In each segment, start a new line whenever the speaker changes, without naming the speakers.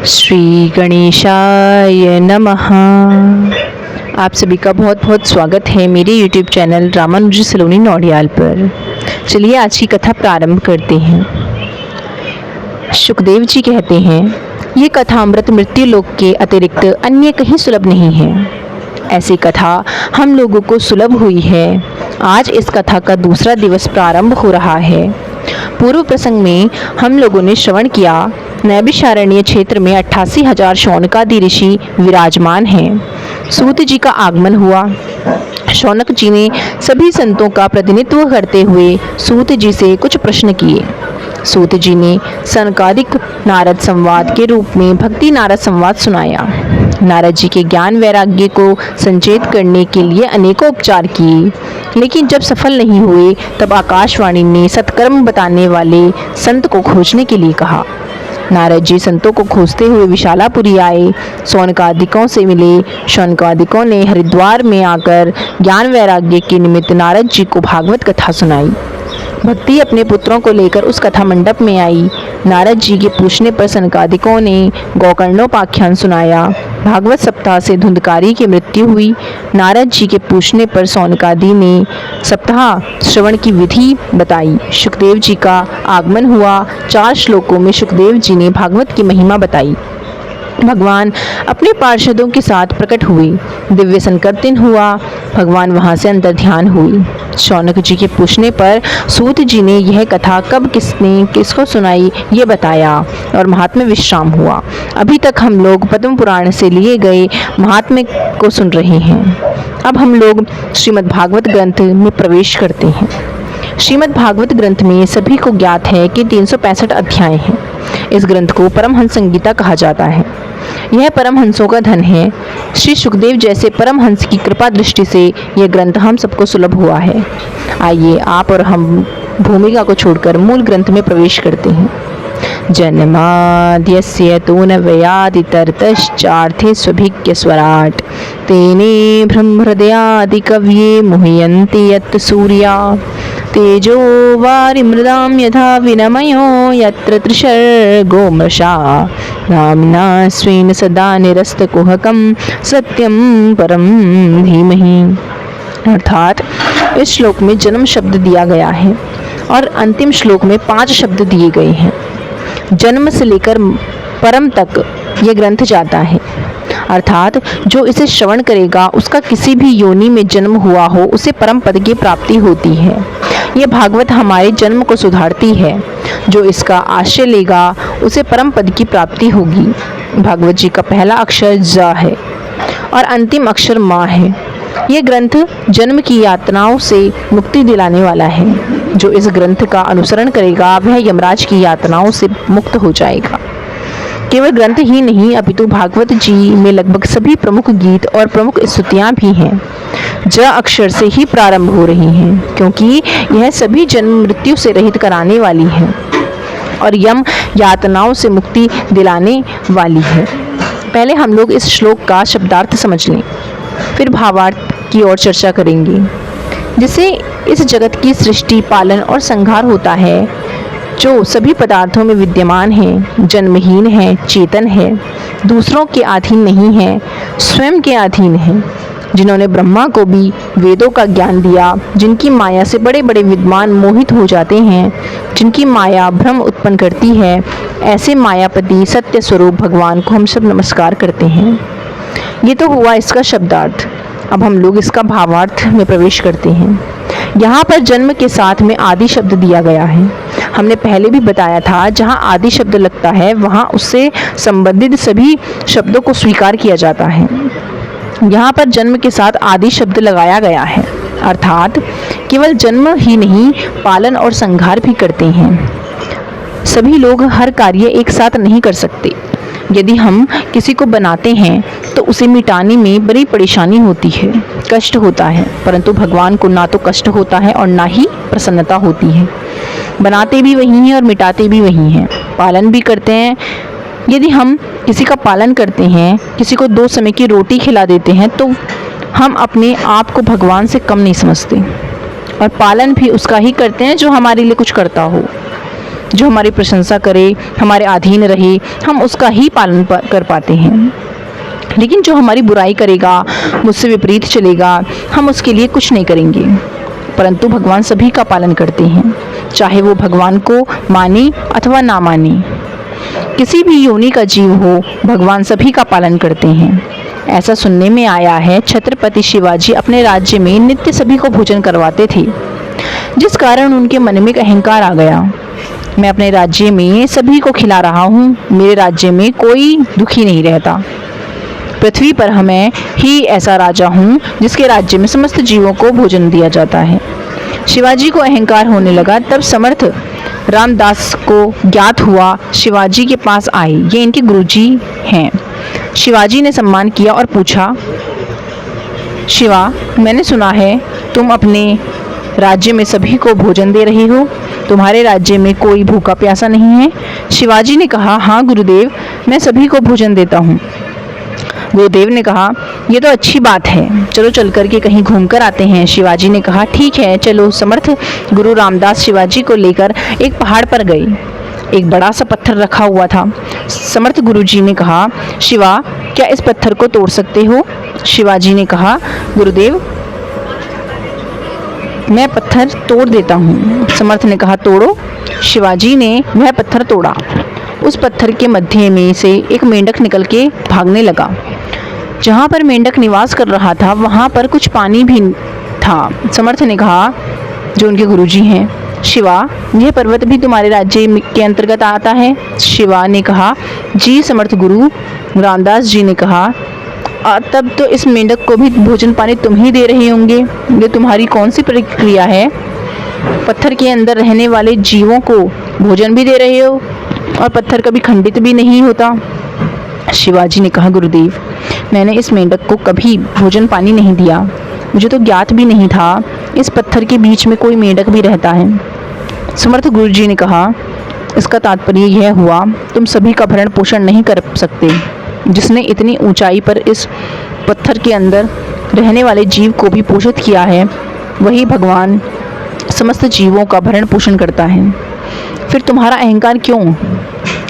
श्री गणेशाय नमः। आप सभी का बहुत बहुत स्वागत है मेरे YouTube चैनल रामानुजी सलोनी नौडियाल पर। चलिए आज की कथा प्रारंभ करते हैं। सुखदेव जी कहते हैं, ये कथा अमृत मृत्यु लोक के अतिरिक्त अन्य कहीं सुलभ नहीं है। ऐसी कथा हम लोगों को सुलभ हुई है। आज इस कथा का दूसरा दिवस प्रारंभ हो रहा है। पूर्व प्रसंग में हम लोगों ने श्रवण किया, नैमिषारण्य क्षेत्र में 88,000 शौनकादि ऋषि विराजमान हैं। सूत जी का आगमन हुआ। शौनक जी ने सभी संतों का प्रतिनिधित्व करते हुए सूत जी से कुछ प्रश्न किए। सूत जी ने सनकादिक नारद संवाद के रूप में भक्ति नारद संवाद सुनाया। नारद जी के ज्ञान वैराग्य को संचेत करने के लिए अनेकों उपचार किए, लेकिन जब सफल नहीं हुए तब आकाशवाणी ने सत्कर्म बताने वाले संत को खोजने के लिए कहा। नारद जी संतों को खोजते हुए विशालापुरी आए, शौनकादिकों से मिले। शौनकादिकों ने हरिद्वार में आकर ज्ञान वैराग्य के निमित्त नारद जी को भागवत कथा सुनाई। भक्ति अपने पुत्रों को लेकर उस कथा मंडप में आई। नारद जी के पूछने पर सनकादिकों ने गोकर्णोपाख्यान सुनाया। भागवत सप्ताह से धुंधकारी की मृत्यु हुई। नारद जी के पूछने पर सौनकादि ने सप्ताह श्रवण की विधि बताई। सुखदेव जी का आगमन हुआ। 4 श्लोकों में सुखदेव जी ने भागवत की महिमा बताई। भगवान अपने पार्षदों के साथ प्रकट हुए। दिव्य संकीर्तन हुआ। भगवान वहां से अंतर ध्यान हुई। शौनक जी के पूछने पर सूत जी ने यह कथा कब किसने किसको सुनाई ये बताया और महात्म्य विश्राम हुआ। अभी तक हम लोग पद्म पुराण से लिए गए महात्म्य को सुन रहे हैं। अब हम लोग श्रीमद् भागवत ग्रंथ में प्रवेश करते हैं। श्रीमद् भागवत ग्रंथ में सभी को ज्ञात है कि 365 अध्याय हैं। इस ग्रंथ को परमहंस संगीता कहा जाता है। यह परमहंसों का धन है। श्री सुखदेव जैसे परमहंस की कृपा दृष्टि से यह ग्रंथ हम सबको सुलभ हुआ है। आइए आप और हम भूमिका को छोड़कर मूल ग्रंथ में प्रवेश करते हैं। जन्माद्यस्य तु न व्ययादितरतश्चार्थे स्वभिज्ञ स्वराट् तेने ब्रह्महृदयादि कवये मुह्यन्ति यत् सूर्या तेजो वारिमृदां यथा विनमयो यत्र त्रिशर्गो मृषा नाम्ना स्वेन सदा निरस्तकुहकं सत्यं परं धीमहि। अर्थात इस श्लोक में जन्म शब्द दिया गया है और अंतिम श्लोक में 5 शब्द दिए गए हैं। जन्म से लेकर परम तक ये ग्रंथ जाता है, अर्थात जो इसे श्रवण करेगा उसका किसी भी योनि में जन्म हुआ हो उसे परम पद की प्राप्ति होती है। यह भागवत हमारे जन्म को सुधारती है। जो इसका आश्रय लेगा उसे परम पद की प्राप्ति होगी। भागवत जी का पहला अक्षर ज है और अंतिम अक्षर मा है। यह ग्रंथ जन्म की यातनाओं से मुक्ति दिलाने वाला है। जो इस ग्रंथ का अनुसरण करेगा वह यमराज की यातनाओं से मुक्त हो जाएगा। केवल ग्रंथ ही नहीं अपितु भागवत जी में लगभग सभी प्रमुख गीत और प्रमुख स्तुतियाँ भी हैं। ज अक्षर से ही प्रारंभ हो रही हैं, क्योंकि यह सभी जन्म मृत्यु से रहित कराने वाली है और यम यातनाओं से मुक्ति दिलाने वाली है। पहले हम लोग इस श्लोक का शब्दार्थ समझ लें, फिर भावार्थ की ओर चर्चा करेंगे। जिससे इस जगत की सृष्टि, पालन और संहार होता है, जो सभी पदार्थों में विद्यमान है, जन्महीन है, चेतन है, दूसरों के अधीन नहीं है, स्वयं के अधीन है, जिन्होंने ब्रह्मा को भी वेदों का ज्ञान दिया, जिनकी माया से बड़े बड़े विद्वान मोहित हो जाते हैं, जिनकी माया भ्रम उत्पन्न करती है, ऐसे मायापति सत्य स्वरूप भगवान को हम सब नमस्कार करते हैं। ये तो हुआ इसका शब्दार्थ। अब हम लोग इसका भावार्थ में प्रवेश करते हैं। यहाँ पर जन्म के साथ में आदि शब्द दिया गया है। हमने पहले भी बताया था, जहाँ आदि शब्द लगता है वहाँ उससे संबंधित सभी शब्दों को स्वीकार किया जाता है। यहाँ पर जन्म के साथ आदि शब्द लगाया गया है, अर्थात केवल जन्म ही नहीं पालन और संहार भी करते हैं। सभी लोग हर कार्य एक साथ नहीं कर सकते। यदि हम किसी को बनाते हैं तो उसे मिटाने में बड़ी परेशानी होती है, कष्ट होता है, परंतु भगवान को ना तो कष्ट होता है और ना ही प्रसन्नता होती है। बनाते भी वही हैं और मिटाते भी वही हैं, पालन भी करते हैं। यदि हम किसी का पालन करते हैं, किसी को 2 समय की रोटी खिला देते हैं, तो हम अपने आप को भगवान से कम नहीं समझते और पालन भी उसका ही करते हैं जो हमारे लिए कुछ करता हो। जो हमारी प्रशंसा करे, हमारे अधीन रहे, हम उसका ही पालन कर पाते हैं। लेकिन जो हमारी बुराई करेगा, मुझसे विपरीत चलेगा, हम उसके लिए कुछ नहीं करेंगे। परंतु भगवान सभी का पालन करते हैं, चाहे वो भगवान को माने अथवा ना माने। किसी भी योनि का जीव हो, भगवान सभी का पालन करते हैं। ऐसा सुनने में आया है, छत्रपति शिवाजी अपने राज्य में नित्य सभी को भोजन करवाते थे, जिस कारण उनके मन में एक अहंकार आ गया। मैं अपने राज्य में सभी को खिला रहा हूँ, मेरे राज्य में कोई दुखी नहीं रहता। पृथ्वी पर मैं ही ऐसा राजा हूँ जिसके राज्य में समस्त जीवों को भोजन दिया जाता है। शिवाजी को अहंकार होने लगा। तब समर्थ रामदास को ज्ञात हुआ, शिवाजी के पास आए, ये इनके गुरुजी हैं। शिवाजी ने सम्मान किया और पूछा, शिवा, मैंने सुना है तुम अपने राज्य में सभी को भोजन दे रही हो, तुम्हारे राज्य में कोई भूखा प्यासा नहीं है? शिवाजी ने कहा, हाँ गुरुदेव, मैं सभी को भोजन देता हूँ। गुरुदेव ने कहा, ये तो अच्छी बात है, चलो चल कर के कहीं घूम कर आते हैं। शिवाजी ने कहा, ठीक है चलो। समर्थ गुरु रामदास शिवाजी को लेकर एक पहाड़ पर गए। एक बड़ा सा पत्थर रखा हुआ था। समर्थ गुरुजी ने कहा, शिवा, क्या इस पत्थर को तोड़ सकते हो? शिवाजी ने कहा, गुरुदेव, मैं पत्थर तोड़ देता हूँ। समर्थ ने कहा, तोड़ो। शिवाजी ने वह पत्थर तोड़ा। उस पत्थर के मध्य में से एक मेंढक निकल के भागने लगा। जहाँ पर मेंढक निवास कर रहा था वहाँ पर कुछ पानी भी था। समर्थ ने कहा, जो उनके गुरुजी हैं, शिवा, यह पर्वत भी तुम्हारे राज्य के अंतर्गत आता है? शिवा ने कहा, जी समर्थ गुरु। रामदास जी ने कहा, तब तो इस मेंढक को भी भोजन पानी तुम ही दे रहे होंगे। ये तुम्हारी कौन सी प्रक्रिया है? पत्थर के अंदर रहने वाले जीवों को भोजन भी दे रहे हो और पत्थर कभी खंडित भी नहीं होता। शिवाजी ने कहा, गुरुदेव, मैंने इस मेंढक को कभी भोजन पानी नहीं दिया, मुझे तो ज्ञात भी नहीं था इस पत्थर के बीच में कोई मेंढक भी रहता है। समर्थ गुरुजी ने कहा, इसका तात्पर्य यह हुआ, तुम सभी का भरण पोषण नहीं कर सकते। जिसने इतनी ऊंचाई पर इस पत्थर के अंदर रहने वाले जीव को भी पोषित किया है, वही भगवान समस्त जीवों का भरण पोषण करता है। फिर तुम्हारा अहंकार क्यों?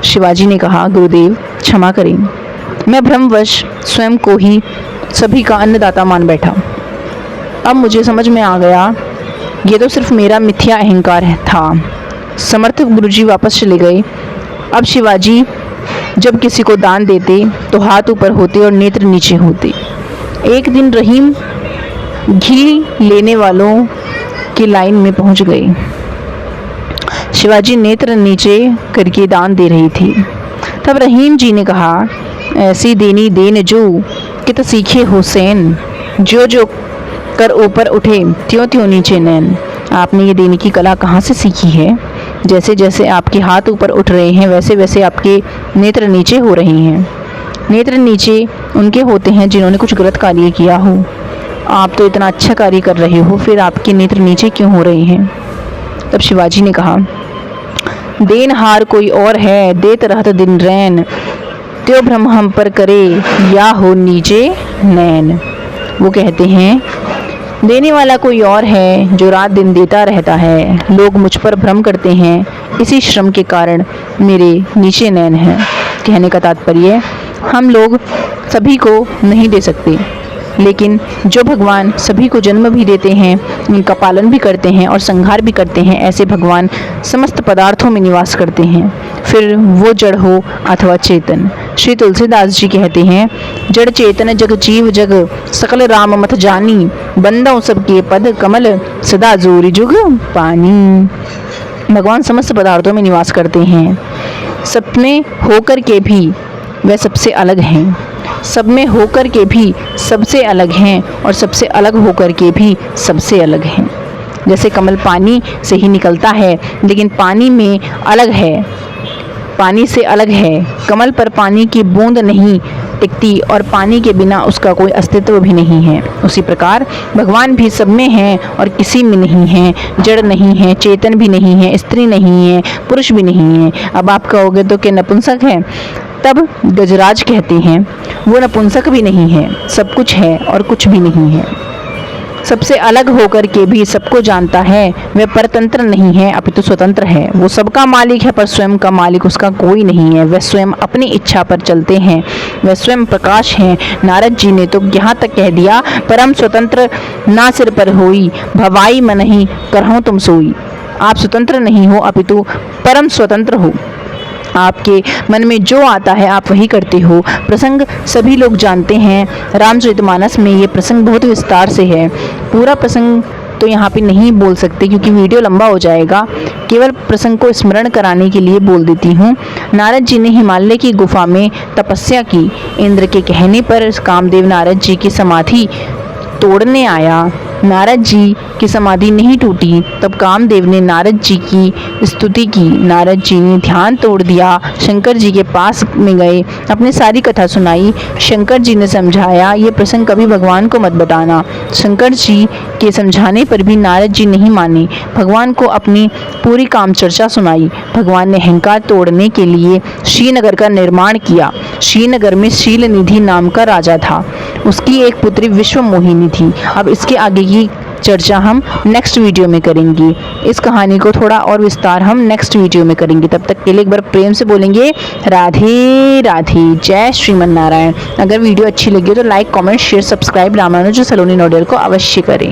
शिवाजी ने कहा, गुरुदेव क्षमा करें, मैं भ्रमवश स्वयं को ही सभी का अन्नदाता मान बैठा। अब मुझे समझ में आ गया, ये तो सिर्फ मेरा मिथ्या अहंकार था। समर्थ गुरुजी वापस चले गए। अब शिवाजी जब किसी को दान देते तो हाथ ऊपर होते और नेत्र नीचे होते। एक दिन रहीम घी लेने वालों की लाइन में पहुंच गए। शिवाजी नेत्र नीचे करके दान दे रही थी। तब रहीम जी ने कहा, ऐसी देनी देन जो कित सीखे हुसैन, जो जो कर ऊपर उठे त्यों त्यों नीचे नैन। आपने ये देने की कला कहाँ से सीखी है? जैसे जैसे आपके हाथ ऊपर उठ रहे हैं वैसे वैसे आपके नेत्र नीचे हो रहे हैं। नेत्र नीचे उनके होते हैं जिन्होंने कुछ गलत कार्य किया हो। आप तो इतना अच्छा कार्य कर रहे हो, फिर आपके नेत्र नीचे क्यों हो रहे हैं? तब शिवाजी ने कहा, देनहार कोई और है, देत रहत दिन रैन, त्यो भ्रम हम पर करे या हो नीचे नैन। वो कहते हैं, देने वाला कोई और है जो रात दिन देता रहता है, लोग मुझ पर भ्रम करते हैं, इसी श्रम के कारण मेरे नीचे नैन हैं। कहने का तात्पर्य, हम लोग सभी को नहीं दे सकते, लेकिन जो भगवान सभी को जन्म भी देते हैं, इनका पालन भी करते हैं और संहार भी करते हैं, ऐसे भगवान समस्त पदार्थों में निवास करते हैं, फिर वो जड़ हो अथवा चेतन। श्री तुलसीदास जी कहते हैं, जड़ चेतन जग जीव जग, सकल राम मत जानी, बंदों सबके पद कमल, सदा जोरी जुग पानी। भगवान समस्त पदार्थों में निवास करते हैं, सब में होकर के भी वह सबसे अलग हैं, सब में होकर के भी सबसे अलग हैं और सबसे अलग होकर के भी सबसे अलग हैं। जैसे कमल पानी से ही निकलता है, लेकिन पानी में अलग है, पानी से अलग है। कमल पर पानी की बूंद नहीं टिकती और पानी के बिना उसका कोई अस्तित्व भी नहीं है। उसी प्रकार भगवान भी सब में हैं और किसी में नहीं हैं, जड़ नहीं है, चेतन भी नहीं है, स्त्री नहीं है, पुरुष भी नहीं है। अब आप कहोगे तो क्या नपुंसक है? तब गजराज कहते हैं, वो नपुंसक भी नहीं है, सब कुछ है और कुछ भी नहीं है। सबसे अलग होकर के भी सबको जानता है। वह परतंत्र नहीं है अपितु स्वतंत्र है। वो सबका मालिक है पर स्वयं का मालिक उसका कोई नहीं है। वह स्वयं अपनी इच्छा पर चलते हैं। वह स्वयं प्रकाश हैं। नारद जी ने तो यहाँ तक कह दिया, परम स्वतंत्र ना सिर पर होई, भवाई मनहि करहु तुम सोई। आप स्वतंत्र नहीं हो अपितु परम स्वतंत्र हो। आपके मन में जो आता है आप वही करते हो। प्रसंग सभी लोग जानते हैं। रामचरितमानस में ये प्रसंग बहुत विस्तार से है। पूरा प्रसंग तो यहाँ पे नहीं बोल सकते क्योंकि वीडियो लंबा हो जाएगा। केवल प्रसंग को स्मरण कराने के लिए बोल देती हूँ। नारद जी ने हिमालय की गुफा में तपस्या की। इंद्र के कहने पर कामदेव नारद जी की समाधि तोड़ने आया। नारद जी की समाधि नहीं टूटी। तब कामदेव ने नारद जी की स्तुति की। नारद जी ने ध्यान तोड़ दिया। शंकर जी के पास में गए, अपनी सारी कथा सुनाई। शंकर जी ने समझाया, ये प्रसंग कभी भगवान को मत बताना। शंकर जी के समझाने पर भी नारद जी नहीं माने। भगवान को अपनी पूरी काम चर्चा सुनाई। भगवान ने अहंकार तोड़ने के लिए श्रीनगर का निर्माण किया। श्रीनगर में शील निधि नाम का राजा था। उसकी एक पुत्री विश्व मोहिनी थी। अब इसके आगे की चर्चा हम नेक्स्ट वीडियो में करेंगे। इस कहानी को थोड़ा और विस्तार हम नेक्स्ट वीडियो में करेंगे। तब तक के लिए एक बार प्रेम से बोलेंगे राधे राधे, जय श्रीमन नारायण। अगर वीडियो अच्छी लगी हो तो like, comment, share, subscribe Ramanuj Saloni Nodiyal को अवश्य करें।